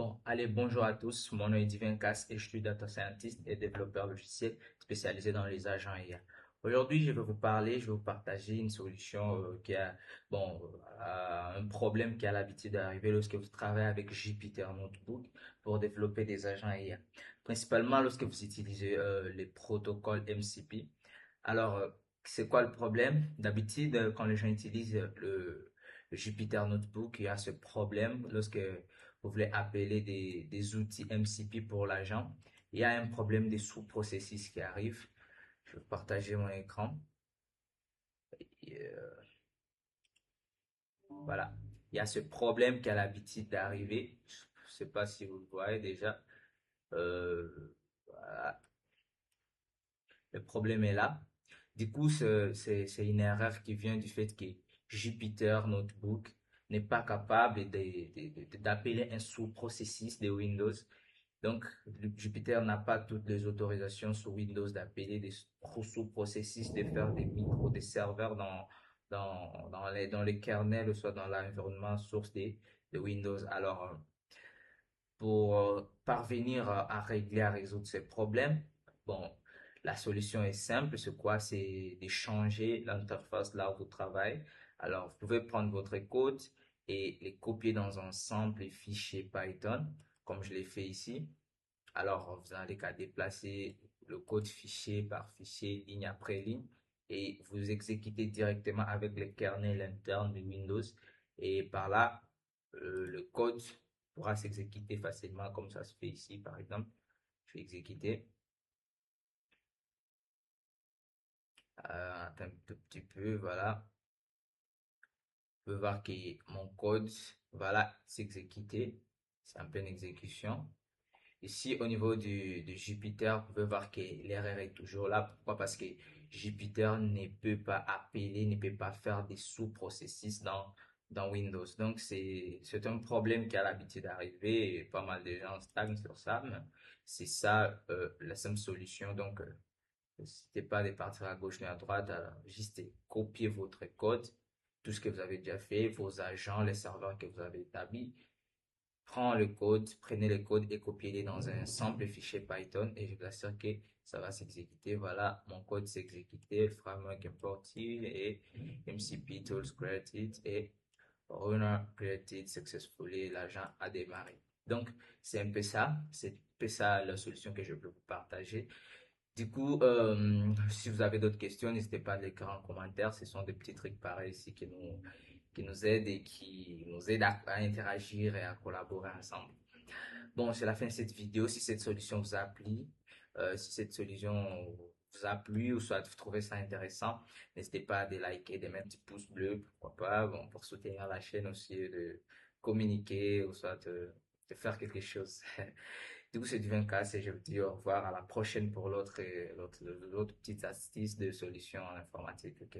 Bon, allez, bonjour à tous. Mon nom est Divin Cass et je suis data scientist et développeur logiciel spécialisé dans les agents IA. Aujourd'hui, je vais vous partager une solution qui a, bon, un problème qui a l'habitude d'arriver lorsque vous travaillez avec Jupyter Notebook pour développer des agents IA. Principalement lorsque vous utilisez les protocoles MCP. Alors, c'est quoi le problème? D'habitude, quand les gens utilisent le Jupyter Notebook, il y a ce problème lorsque vous voulez appeler des outils MCP pour l'agent. Il y a un problème de sous-processus qui arrive. Je vais partager mon écran. Voilà. Il y a ce problème qui a l'habitude d'arriver. Je ne sais pas si vous le voyez déjà. Voilà. Le problème est là. Du coup, c'est une erreur qui vient du fait que Jupyter Notebook n'est pas capable d'appeler un sous-processus de Windows. Donc, Jupyter n'a pas toutes les autorisations sur Windows d'appeler des sous-processus, de faire des micros, des serveurs dans les kernels, ou soit dans l'environnement source de Windows. Alors, pour parvenir à régler, à résoudre ces problèmes, bon, la solution est simple. C'est quoi? C'est de changer l'interface là où vous travaillez. Alors, vous pouvez prendre votre code et les copier dans un simple fichier Python, comme je l'ai fait ici. Alors, vous n'avez qu'à déplacer le code fichier par fichier, ligne après ligne, et vous exécutez directement avec le kernel interne de Windows. Et par là, le code pourra s'exécuter facilement, comme ça se fait ici, par exemple. Je vais exécuter. Attends un tout petit peu, voilà. Vous pouvez voir que mon code, voilà, s'exécuter. C'est en pleine exécution. Ici, au niveau de Jupyter, vous pouvez voir que l'erreur est toujours là. Pourquoi? Parce que Jupyter ne peut pas appeler, ne peut pas faire des sous-processus dans Windows. Donc, c'est un problème qui a l'habitude d'arriver et pas mal de gens stagnent sur ça. Mais c'est ça, la simple solution. Donc, n'hésitez pas de partir à gauche ni à droite. Alors, juste copier votre code, tout ce que vous avez déjà fait, vos agents, les serveurs que vous avez établis. Prenez le code et copiez-le dans un simple fichier Python et je vous assure que ça va s'exécuter. Voilà, mon code s'est exécuté, le framework imported et MCP tools created et runner created successfully. L'agent a démarré. Donc, c'est un peu ça la solution que je peux vous partager. Du coup, si vous avez d'autres questions, n'hésitez pas à les écrire en commentaire. Ce sont des petits trucs pareils ici qui nous aident et qui nous aident à interagir et à collaborer ensemble. Bon, c'est la fin de cette vidéo. Si cette solution vous a plu, si cette solution vous a plu ou soit vous trouvez ça intéressant, n'hésitez pas à liker, de mettre un petit pouce bleu, pourquoi pas, bon, pour soutenir la chaîne aussi, de communiquer ou soit de faire quelque chose. Du coup, c'est du 24 et je vous dis au revoir à la prochaine pour l'autre petite astuce de solution en informatique. Ok.